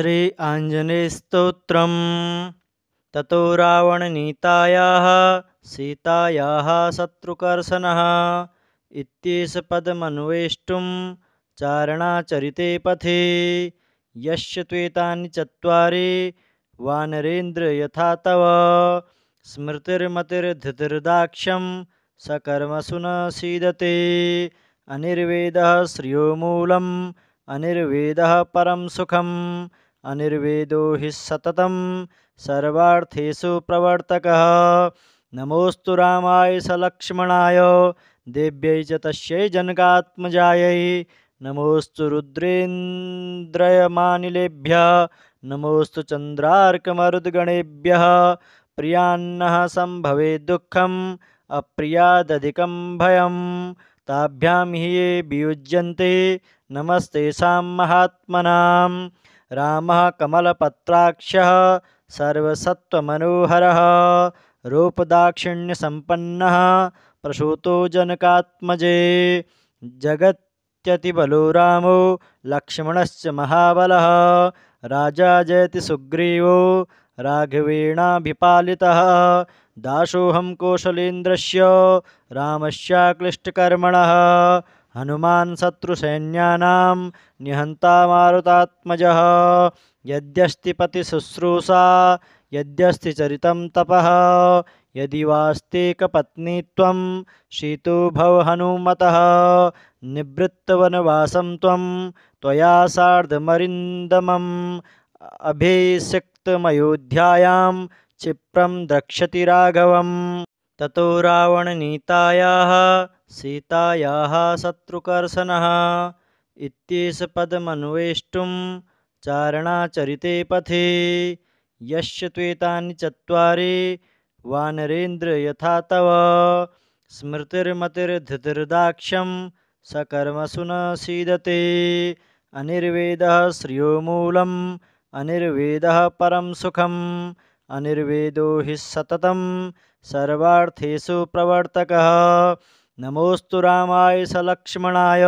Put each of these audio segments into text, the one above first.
श्री आञ्जनेयस्तोत्रम्। ततो रावणनीतायाः सीतायाः शत्रुकर्षणः इत्येष पदमन्वेष्टुं चारणाचरिते पथे। यस्य त्वेतानि चत्वारि वानरेन्द्र यथा तव स्मृतिर्मतिर्धृतिर्दाक्ष्यं सकर्मसु न सीदते। अनिर्वेदः श्रियो मूलम् अनिर्वेदः परं सुखम् अनिर्वेदो हि सततं सर्वार्थेषु प्रवर्तकः। नमोस्तु रामाय सलक्ष्मणाय देव्यै च तस्यै जनकात्मजायै। नमोस्तु रुद्रेन्द्रयमानिलेभ्यः नमोस्तु चन्द्रार्कमरुद्गणेभ्यः। प्रियान्नः सम्भवे दुःखम् अप्रियादधिकं भयं ताभ्यां हि ये वियुज्यन्ते नमस्तेषां महात्मनां। रामः कमलपत्राक्षः सर्वसत्त्वमनोहरः रूपदाक्षिण्यसम्पन्नः प्रसूतो जनकात्मजे। जगत्यतिबलो रामो लक्ष्मणश्च महाबलः राजा जयति सुग्रीवो राघवेणाभिपालितः। दासोऽहं कौशलेन्द्रस्य रामस्याक्लिष्टकर्मणः हनुमान् शत्रुसैन्यानां निहन्ता मारुतात्मजः। यद्यस्ति पतिशुश्रूषा यद्यस्ति चरितं तपः यदि वास्तेकपत्नीत्वं शीतो भव हनुमतः। निवृत्तवनवासं त्वया सार्धमरिन्दमम् अभिषिक्तमयोध्यायां क्षिप्रं द्रक्ष्यति राघवम्। ततो रावणनीतायाः सीतायाः शत्रुकर्षणः इत्येष पदमन्वेष्टुं चारणाचरिते पथे। यस्य त्वेतानि चत्वारि वानरेन्द्र यथा तव स्मृतिर्मतिर्धृतिर्दाक्ष्यं सकर्मसु न सीदते। अनिर्वेदः श्रियो मूलम् अनिर्वेदः परं सुखम् अनिर्वेदो हि सततं सर्वार्थेषु प्रवर्तकः। नमोस्तु रामाय सलक्ष्मणाय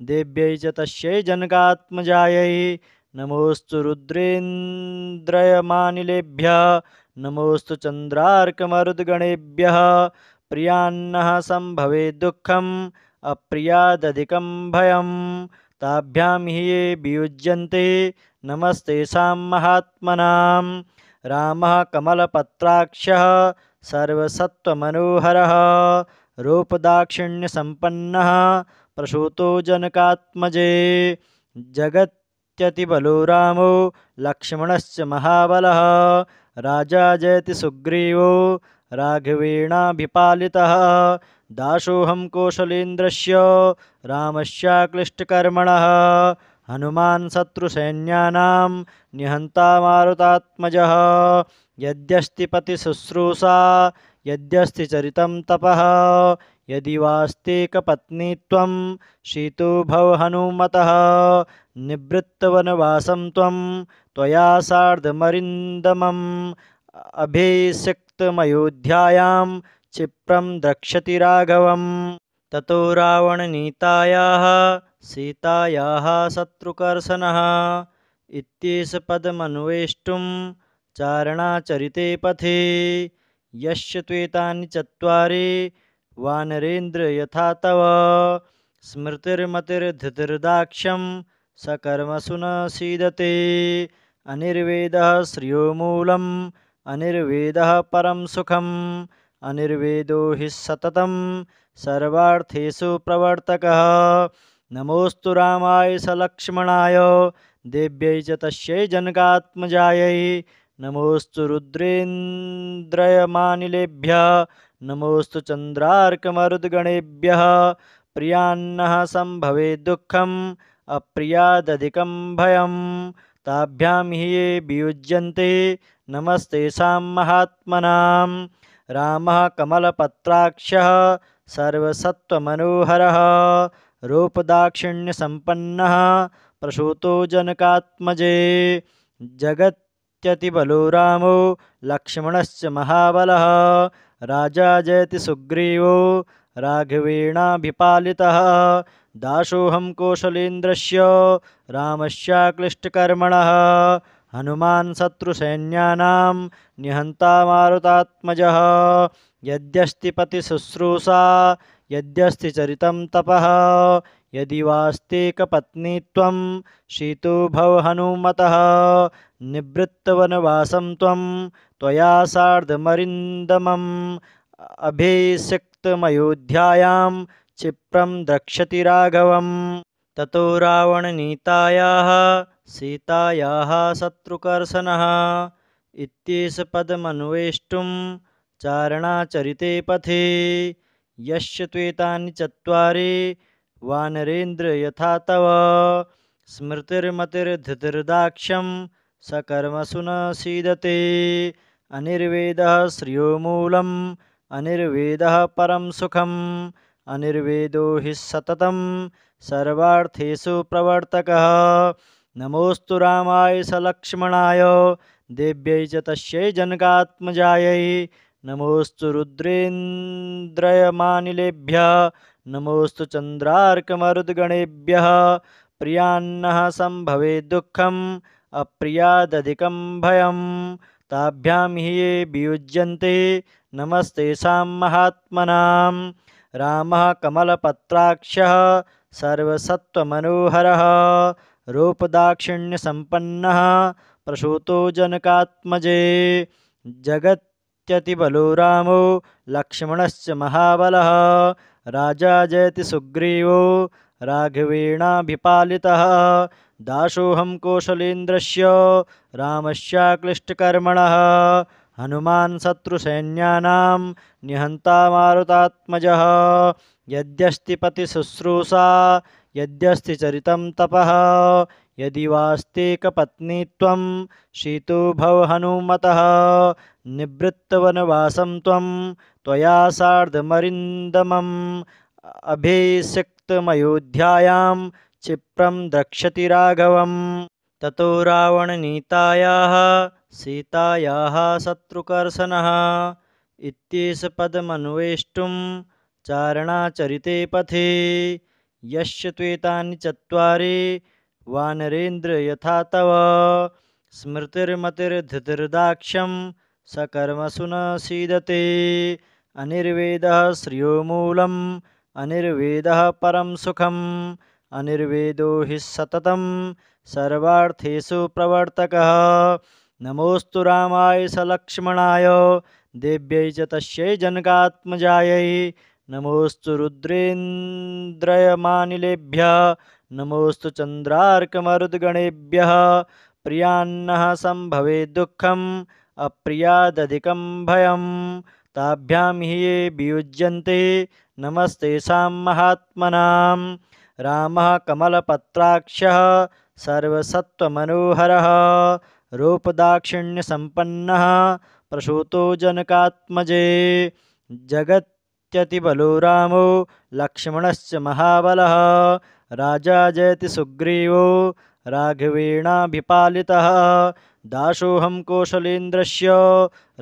देव्यै च तस्यै जनकात्मजायै। नमोस्तु रुद्रेन्द्रयमानिलेभ्यः नमोस्तु चन्द्रार्कमरुद्गणेभ्यः। प्रियान्नः सम्भवे दुःखम् अप्रियादधिकं भयं ताभ्यां हि ये वियुज्यन्ते नमस्तेषां महात्मनां। रामः कमलपत्राक्षः सर्वसत्त्वमनोहरः रूपदाक्षिण्यसम्पन्नः प्रसूतो जनकात्मजे। जगत्यतिबलो रामो लक्ष्मणश्च महाबलः राजा जयति सुग्रीवो राघवेणाभिपालितः। दासोऽहं कौशलेन्द्रस्य रामस्याक्लिष्टकर्मणः हनुमान् शत्रुसैन्यानां निहन्ता मारुतात्मजः। यद्यस्ति पतिशुश्रूषा यद्यस्ति चरितं तपः यदि वास्तेकपत्नीत्वं शीतो भव हनुमतः। निवृत्तवनवासं त्वया सार्धमरिन्दमम् अभिषिक्तमयोध्यायां क्षिप्रं द्रक्ष्यति राघवम्। ततो रावणनीतायाः सीतायाः शत्रुकर्षणः इत्येष पदमन्वेष्टुं चारणाचरिते पथे। यस्य त्वेतानि चत्वारि वानरेन्द्र यथा तव स्मृतिर्मतिर्धृतिर्दाक्ष्यं सकर्मसु न सीदते। अनिर्वेदः श्रियो मूलम् अनिर्वेदः परं सुखम् अनिर्वेदो हि सततं सर्वार्थेषु प्रवर्तकः। नमोस्तु रामाय सलक्ष्मणाय देव्यै च तस्यै जनकात्मजायै। नमोस्तु रुद्रेन्द्रयमानिलेभ्यः नमोस्तु चन्द्रार्कमरुद्गणेभ्यः। प्रियान्नः सम्भवे दुःखम् अप्रियादधिकं भयं ताभ्यां हि ये वियुज्यन्ते नमस्तेषां महात्मनां। रामः कमलपत्राक्षः सर्वसत्त्वमनोहरः रूपदाक्षिण्यसम्पन्नः प्रसूतो जनकात्मजे। जगत्यतिबलो रामो लक्ष्मणश्च महाबलः राजा जयति सुग्रीवो राघवेणाभिपालितः दासोऽहं कौशलेन्द्रस्य रामस्याक्लिष्टकर्मणः हनुमान् शत्रुसैन्यानां निहन्ता मारुतात्मजः यद्यस्ति पतिशुश्रूषा यद्यस्ति चरितं तपः यदि वास्तेकपत्नीत्वं शीतो भव हनुमतः निवृत्तवनवासं त्वया सार्धमरिन्दमम् अभिषिक्तमयोध्यायां क्षिप्रं द्रक्ष्यति राघवम् ततो रावणनीतायाः सीतायाः शत्रुकर्षणः इत्येष पदमन्वेष्टुं चारणाचरिते पथे यस्य त्वेतानि चत्वारि वानरेन्द्र यथा तव स्मृतिर्मतिर्धृतिर्दाक्ष्यं सकर्मसु न सीदते अनिर्वेदः श्रियो मूलम् अनिर्वेदः परं सुखम् अनिर्वेदो हि सततं सर्वार्थेषु प्रवर्तकः नमोऽस्तु रामाय सलक्ष्मणाय देव्यै च तस्यै जनकात्मजायै नमोऽस्तु रुद्रेन्द्रयमानिलेभ्यः नमोऽस्तु चन्द्रार्कमरुद्गणेभ्यः प्रियान्नः सम्भवे दुःखम् अप्रियादधिकं भयं ताभ्यां हि ये वियुज्यन्ते नमस्तेषां महात्मनां रामः कमलपत्राक्षः सर्वसत्त्वमनोहरः रूपदाक्षिण्यसम्पन्नः प्रसूतो जनकात्मजे जगत्यतिबलो रामो लक्ष्मणश्च महाबलः राजा जयति सुग्रीवो राघवेणाभिपालितः दासोऽहं कौशलेन्द्रस्य रामस्याक्लिष्टकर्मणः हनुमान् शत्रुसैन्यानां निहन्ता मारुतात्मजः यद्यस्ति पतिशुश्रूषा यद्यस्ति चरितं तपः यदि वास्तेकपत्नीत्वं शीतो भव हनुमतः निवृत्तवनवासं त्वया सार्धमरिन्दमम् अभिषिक्तमयोध्यायां क्षिप्रं द्रक्ष्यति राघवम् ततो रावणनीतायाः सीतायाः शत्रुकर्षणः इत्येष पदमन्वेष्टुं चारणाचरिते पथे यस्य त्वेतानि चत्वारि वानरेन्द्र यथा तव स्मृतिर्मतिर्धृतिर्दाक्ष्यं सकर्मसु न सीदते अनिर्वेदः श्रियो मूलम् अनिर्वेदः परं सुखम् अनिर्वेदो हि सततं सर्वार्थेषु प्रवर्तकः नमोऽस्तु रामाय सलक्ष्मणाय देव्यै च तस्यै जनकात्मजायै नमोऽस्तु रुद्रेन्द्रयमानिलेभ्यः नमोऽस्तु चन्द्रार्कमरुद्गणेभ्यः प्रियान्नः सम्भवे दुःखम् अप्रियादधिकं भयं ताभ्यां हि ये वियुज्यन्ते नमस्तेषां महात्मनां रामः कमलपत्राक्षः सर्वसत्त्वमनोहरः रूपदाक्षिण्यसम्पन्नः प्रसूतो जनकात्मजे जगत्यतिबलो रामो लक्ष्मणश्च महाबलः राजा जयति सुग्रीवो राघवेणाभिपालितः दासोऽहं कौशलेन्द्रस्य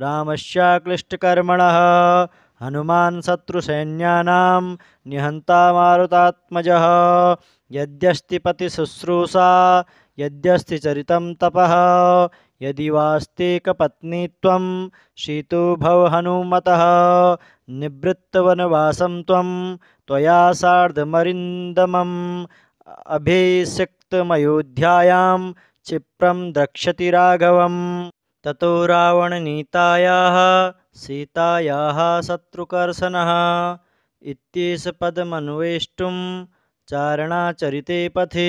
रामस्याक्लिष्टकर्मणः हनुमान् शत्रुसैन्यानां निहन्ता मारुतात्मजः यद्यस्ति पतिशुश्रूषा यद्यस्ति चरितं तपः यदि वास्तेकपत्नीत्वं शीतो भव हनुमतः निवृत्तवनवासं त्वया सार्धमरिन्दमम् अभिषिक्तमयोध्यायां क्षिप्रं द्रक्ष्यति राघवम् ततो रावणनीतायाः सीतायाः शत्रुकर्षणः इत्येष पदमन्वेष्टुं चारणाचरिते पथे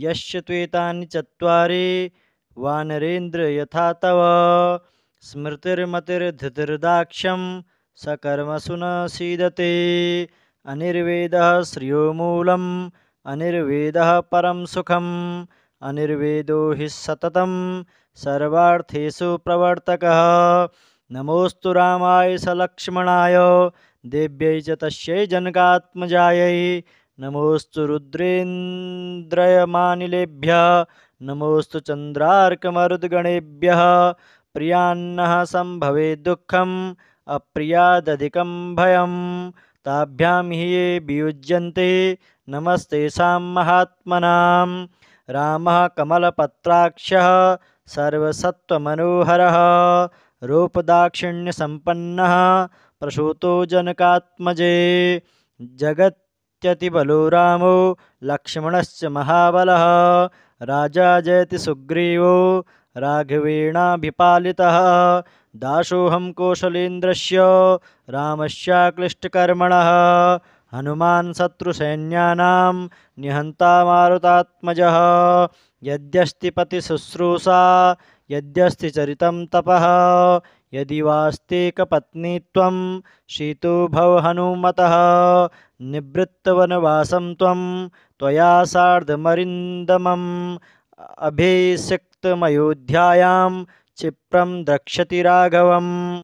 यस्य त्वेतानि चत्वारि वानरेन्द्र यथा तव स्मृतिर्मतिर्धृतिर्दाक्ष्यं सकर्मसु न सीदते अनिर्वेदः श्रियो मूलम् अनिर्वेदः परं सुखम् अनिर्वेदो हि सततं सर्वार्थेषु प्रवर्तकः नमोऽस्तु रामाय सलक्ष्मणाय देव्यै च तस्यै जनकात्मजायै नमोऽस्तु रुद्रेन्द्रयमानिलेभ्यः नमोऽस्तु चन्द्रार्कमरुद्गणेभ्यः प्रियान्नः सम्भवे दुःखम् अप्रियादधिकं भयं ताभ्यां हि ये वियुज्यन्ते नमस्तेषां महात्मनां। रामः कमलपत्राक्षः सर्वसत्त्वमनोहरः रूपदाक्षिण्यसम्पन्नः प्रसूतो जनकात्मजे। जगत्यतिबलो रामो लक्ष्मणश्च महाबलः राजा जयति सुग्रीवो राघवेणाभिपालितः। दासोऽहं कौशलेन्द्रस्य रामस्याक्लिष्टकर्मणः हनुमान् शत्रुसैन्यानां निहन्ता मारुतात्मजः। यद्यस्ति पतिशुश्रूषा यद्यस्ति चरितं तपः यदि वास्तेकपत्नीत्वं शीतो भव हनुमतः। निवृत्तवनवासं त्वया सार्धमरिन्दमम् अभिषिक्तमयोध्यायां क्षिप्रं द्रक्ष्यति राघवम्।